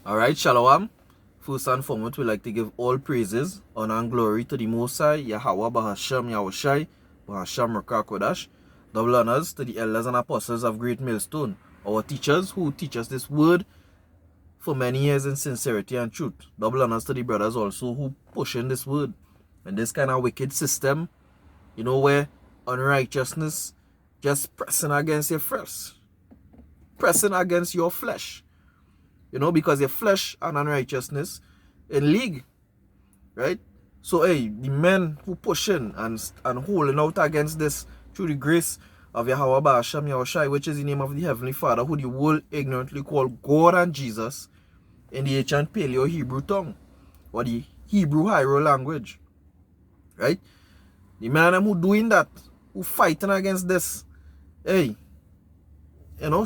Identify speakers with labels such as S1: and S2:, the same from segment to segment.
S1: Alright, Shalom. First and foremost, we'd like to give all praises, honor, and glory to the Most High, Yahweh, Bahasham, Yahushai, Bahasham, Rakakodash. Double honors to the elders and apostles of Great Millstone, our teachers who teach us this word for many years in sincerity and truth. Double honors to the brothers also who push in this word. And this kind of wicked system, where unrighteousness just pressing against your flesh, pressing against your flesh. Because your flesh and unrighteousness in league, right? So, the men who push in and holding out against this through the grace of Yahweh Ba'asham Yahushai, which is the name of the Heavenly Father, who the world ignorantly call God and Jesus in the ancient Paleo Hebrew tongue, or the Hebrew Hiero language, right? The men who doing that, who fighting against this,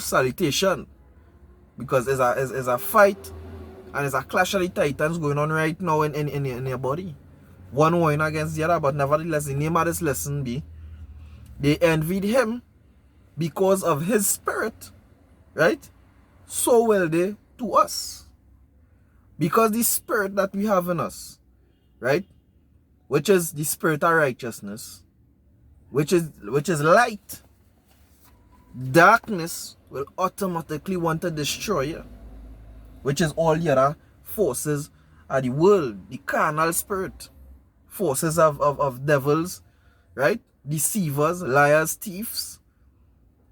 S1: salutation. Because there's a fight and there's a clash of the titans going on right now in your body. One warring against the other, but nevertheless, the name of this lesson be, they envied him because of his spirit, right? So will they to us. Because the spirit that we have in us, right? Which is the spirit of righteousness, which is light. Darkness will automatically want to destroy you, which is all the other forces of the world, the carnal spirit, forces of devils, right? Deceivers, liars, thieves,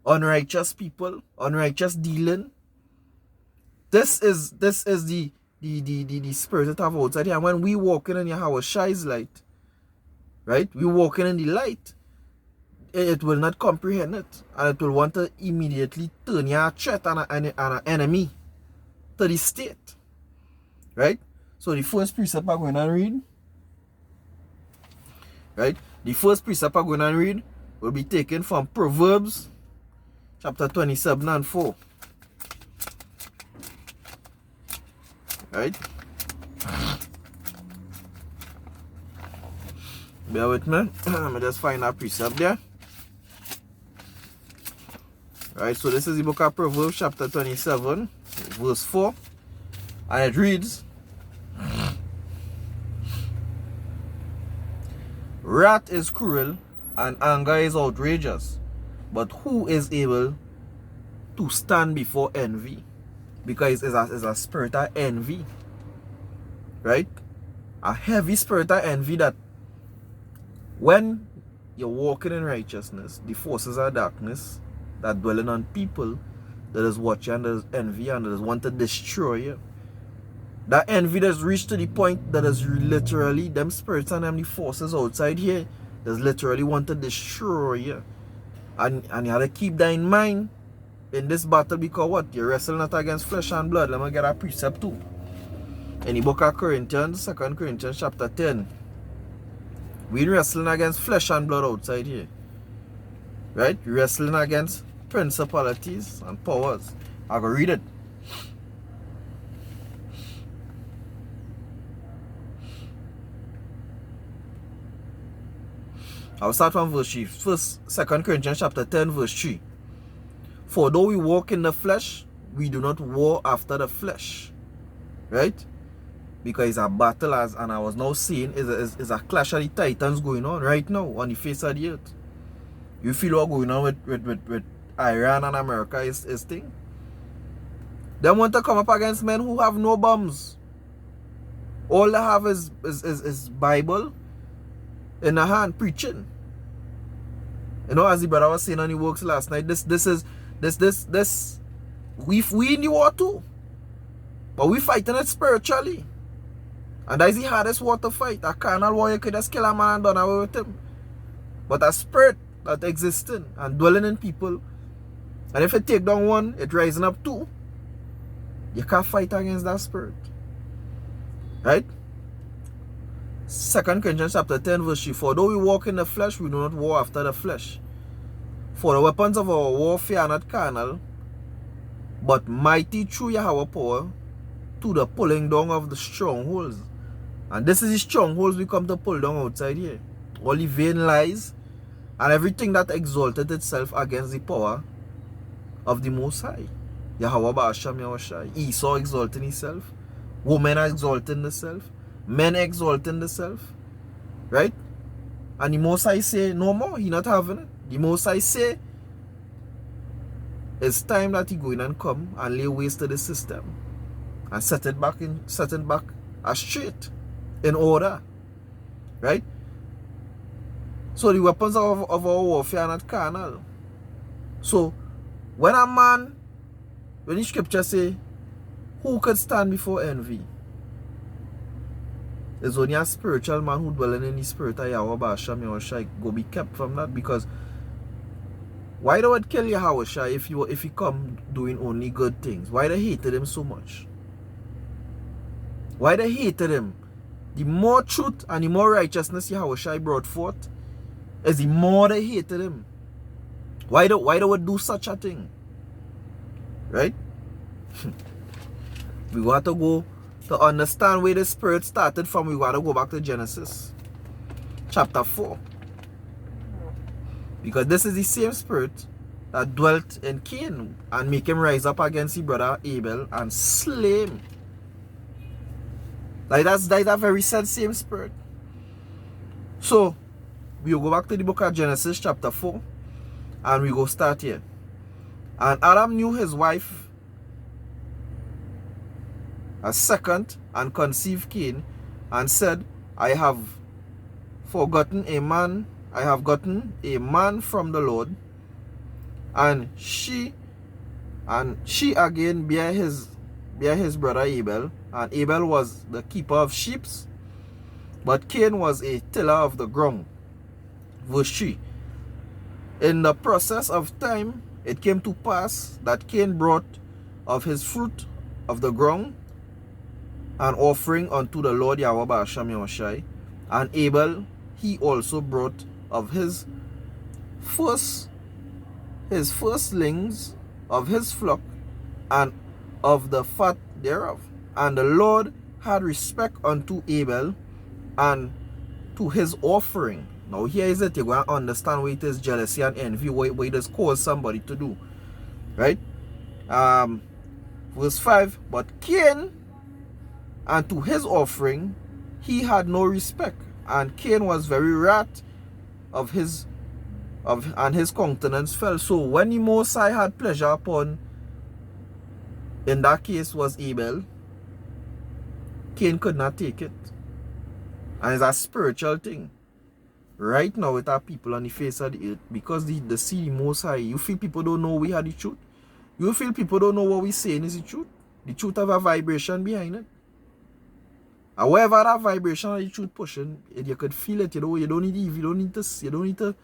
S1: unrighteous people, unrighteous dealing. This is the spirit that have outside here. And when we walking in Yahushai's light, right? We walking in the light. It will not comprehend it, and it will want to immediately turn you a threat and an enemy to the state, right? So the first precept I'm going to read, right? The first precept I'm going to read will be taken from Proverbs chapter 27 and 4, right? Bear with me. Let me just find that precept there. Right, so this is the book of Proverbs chapter 27, verse 4. And it reads, wrath is cruel and anger is outrageous, but who is able to stand before envy? Because it's a spirit of envy, right? A heavy spirit of envy that when you're walking in righteousness, the forces of darkness that dwelling on people that is watching and that is envy and that is want to destroy you. That envy that's reached to the point that is literally them spirits and them the forces outside here that's literally want to destroy you. And you have to keep that in mind in this battle, because what? You're wrestling not against flesh and blood. Let me get a precept too. In the book of Corinthians, 2 Corinthians chapter 10. We're wrestling against flesh and blood outside here. Right? We're wrestling against principalities and powers. I will read it. I'll start from verse 3. First, 2 Corinthians chapter 10, verse 3. For though we walk in the flesh, we do not war after the flesh. Right? Because it's a battle, and I was now saying, is a clash of the titans going on right now on the face of the earth. You feel what going on with Iran and America is thing? They want to come up against men who have no bombs. All they have is Bible in the hand, preaching. As the brother was saying on the works last night, we in the war too. But we fighting it spiritually. And that is the hardest war to fight. A carnal war, you could just kill a man and done away with him. But a spirit that existing and dwelling in people, and if you take down one, it rising up two. You can't fight against that spirit. Right? 2 Corinthians chapter 10 verse 3. For though we walk in the flesh, we do not war after the flesh. For the weapons of our warfare are not carnal, but mighty through Yahweh power to the pulling down of the strongholds. And this is the strongholds we come to pull down outside here. All the vain lies and everything that exalted itself against the power of the Most High. Yahweh Ba'asham Yahushai. Esau exalting himself. Women are exalting themselves. Men exalting themselves. Right? And the Most High say, no more, he not having it. The Most High say, it's time that he go in and come and lay waste to the system. And set it back straight. In order. Right? So the weapons of our warfare are not carnal. So, when a man, when the scripture say, who could stand before envy? It's only a spiritual man who dwelling in the spirit of Yahweh Ba'asham Yahushai go be kept from that. Because why they would kill Yahushai if he come doing only good things? Why they hated him so much? Why they hated him? The more truth and the more righteousness Yahushai brought forth, is the more they hated him. Why they would do such a thing? Right? We got to go to understand where the spirit started from. We got to go back to Genesis chapter 4. Because this is the same spirit that dwelt in Cain and make him rise up against his brother Abel and slay him. Like that's that very same spirit. So we will go back to the book of Genesis chapter 4 and we go start here. And Adam knew his wife a second and conceived Cain and said, I have gotten a man from the Lord. And she again bare his brother Abel, and Abel was the keeper of sheep, but Cain was a tiller of the ground. Verse 3. In the process of time, it came to pass that Cain brought of his fruit of the ground an offering unto the Lord Yahweh Ba'asham Yahushai, and Abel he also brought of his firstlings of his flock and of the fat thereof. And the Lord had respect unto Abel and to his offering. Now here is it, you're going to understand what it is jealousy and envy, what it does cause somebody to do. Right? Verse 5, but Cain, and to his offering, he had no respect. And Cain was very wrath and his countenance fell. So when the Most High had pleasure upon, in that case was Abel, Cain could not take it. And it's a spiritual thing. Right now with our people on the face of the earth, because the see the Most High, you feel people don't know we have the truth. You feel people don't know what we're saying is the truth. The truth have a vibration behind it. However, that vibration of the truth pushing, you could feel it. You don't need to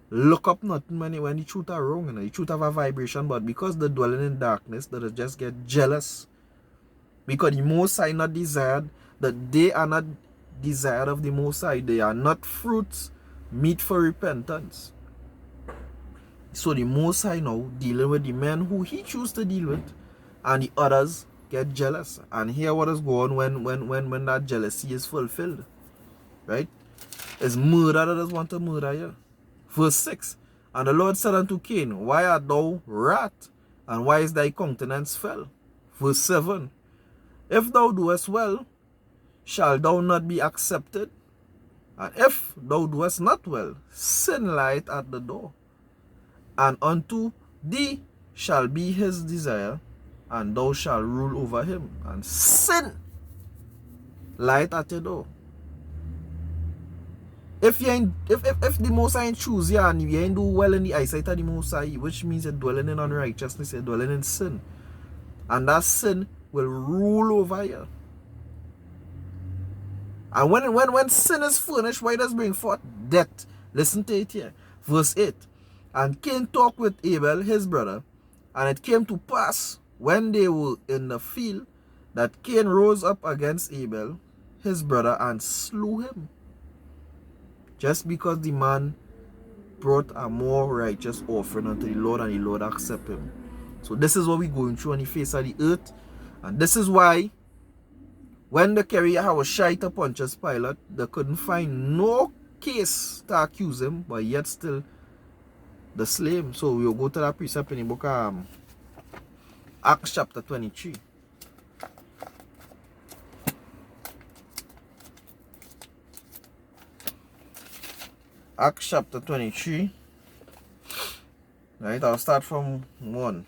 S1: look up nothing when the truth are wrong. The truth have a vibration, but because they're dwelling in darkness, they just get jealous. Because the Most High not desired, that they are not desired of the Most High. They are not fruits meet for repentance. So the Most High now dealing with the men who he chooses to deal with, and the others get jealous. And hear what is going on when that jealousy is fulfilled. Right? It's murder that does want to murder you. Verse 6. And the Lord said unto Cain, why art thou wrath? And why is thy countenance fell? Verse 7. If thou doest well, shall thou not be accepted? And if thou doest not well, sin lieth at the door. And unto thee shall be his desire, and thou shalt rule over him. And sin light at your door. If the Most High choose you and you ain't do well in the eyesight of the Most High, which means you're dwelling in unrighteousness, you're dwelling in sin. And that sin will rule over you. And when sin is furnished, why does bring forth death? Listen to it here. Verse 8. And Cain talked with Abel, his brother, and it came to pass, when they were in the field, that Cain rose up against Abel, his brother, and slew him. Just because the man brought a more righteous offering unto the Lord, and the Lord accepted him. So this is what we're going through on the face of the earth. And this is why, when the carry Yahushai to Pontius Pilate, they couldn't find no case to accuse him, but yet still the slave. So we'll go to that precept in the book of Acts chapter 23. Acts chapter 23. Right, I'll start from 1.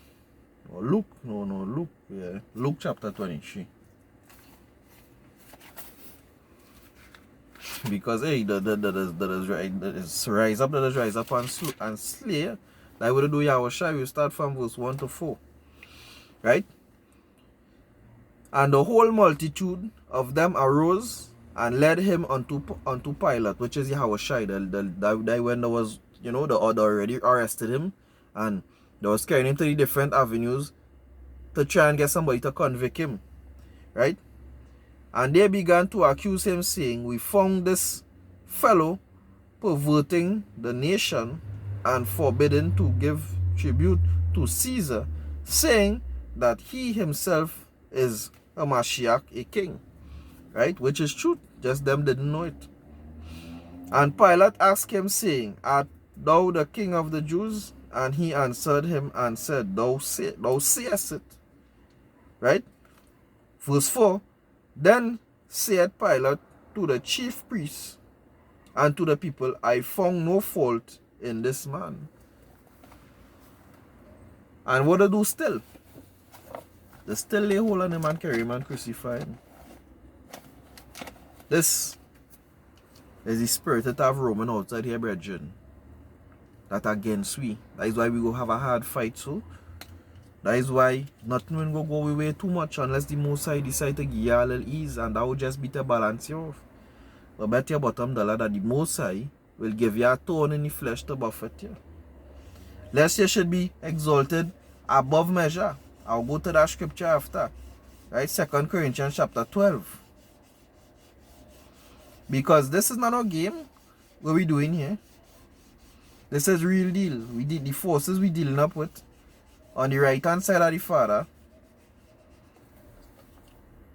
S1: Or Luke. No, Luke. Yeah. Luke chapter 23. Because hey, the rise up and slay. Like what do Yahushua, we start from verse 1 to 4. Right? And the whole multitude of them arose and led him unto Pilate, which is Yahushua. When there was, the order already arrested him, and they was carrying him to the different avenues to try and get somebody to convict him. Right? And they began to accuse him, saying, we found this fellow perverting the nation and forbidding to give tribute to Caesar, saying that he himself is a Mashiach, a king. Right? Which is true. Just them didn't know it. And Pilate asked him, saying, art thou the king of the Jews? And he answered him and said, thou sayest it. Right? Verse 4. Then said Pilate to the chief priests and to the people, I found no fault in this man. And what they do still? They still lay hold on him and carry him and crucify him. This is the spirit that have roaming outside here, brethren. That against we. That is why we go have a hard fight, so. That is why nothing will go away too much unless the Most High decide to give you a little ease, and that will just be to balance you off. But bet your bottom dollar that the Most High will give you a thorn in the flesh to buffet you. Lest you should be exalted above measure. I'll go to that scripture after. Right? 2 Corinthians chapter 12. Because this is not a game. What we doing here? This is real deal. The forces we dealing up with. On the right hand side of the Father,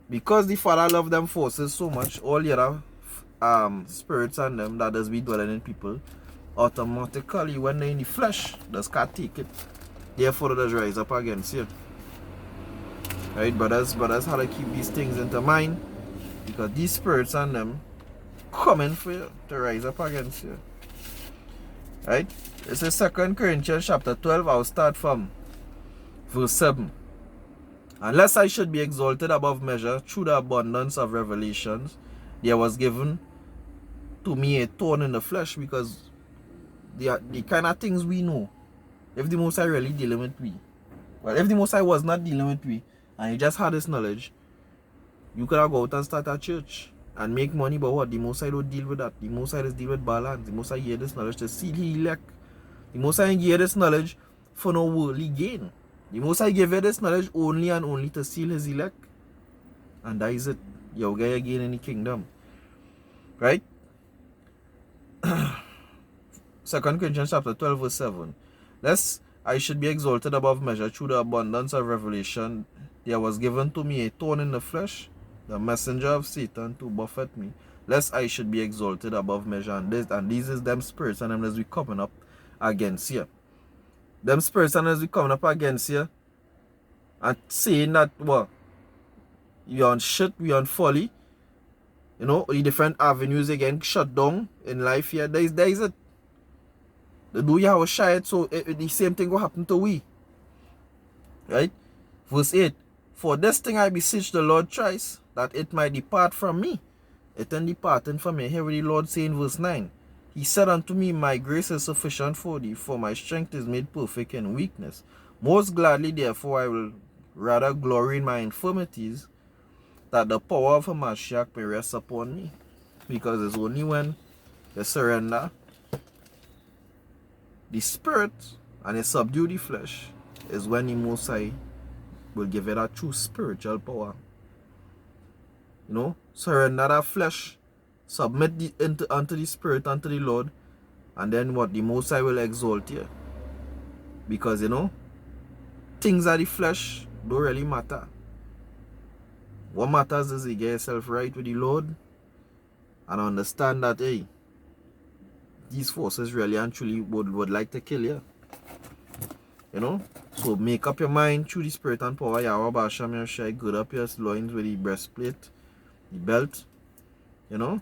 S1: because the Father loved them forces so much, all the other spirits and them that does be dwelling in people, automatically when they're in the flesh, does can't take it. Therefore, does rise up against you. Right, brothers, how to keep these things into mind, because these spirits and them coming for you to rise up against you. Right? This is 2 Corinthians chapter 12. I'll start from verse 7. Unless I should be exalted above measure through the abundance of revelations, there was given to me a thorn in the flesh, because the kind of things we know, if the Most High really dealing with we, well, if the Most High was not dealing with we, and he just had this knowledge, you could have go out and start a church and make money, but what? The Most High don't deal with that. The Most High just deal with balance. The Most High hear this knowledge to seal his elect. The Most High hear this knowledge for no worldly gain. The Most High give you this knowledge only and only to seal his elect. And that is it. You'll get again in the kingdom. Right? 2 Corinthians chapter 12 verse 7. Lest I should be exalted above measure through the abundance of revelation, there was given to me a thorn in the flesh, the messenger of Satan, to buffet me, lest I should be exalted above measure. And these is them spirits and them as we coming up against you. Them spirits and as we coming up against you and saying that, well, you're on shit, we on folly, the different avenues again shut down in life here. There is it. The do you have a shy, so the same thing will happen to we. Right? Verse 8. For this thing I beseech the Lord thrice, that it might depart from me. It ain't departing from me. Here the Lord say in verse 9. He said unto me, my grace is sufficient for thee, for my strength is made perfect in weakness. Most gladly, therefore, I will rather glory in my infirmities, that the power of a Mashiach may rest upon me. Because it's only when you surrender the spirit and you subdue the flesh is when the Most High will give you that true spiritual power. Surrender that flesh, submit unto the spirit, unto the Lord, and then what? The Most High will exalt you. Because things of the flesh don't really matter. What matters is you get yourself right with the Lord and understand that, hey, these forces really and truly would like to kill you. So make up your mind through the spirit and power. Yahweh Basham Yahushai, gird up your loins with the breastplate, the belt, you know,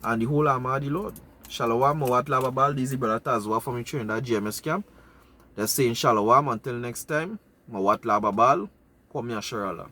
S1: and the whole armor of the Lord. Shalom, Mawat Lababal, this is Brother Tazwa from Trinidad GMS camp. They're saying Shalom until next time. Mawat Lababal, Kwame Asherala.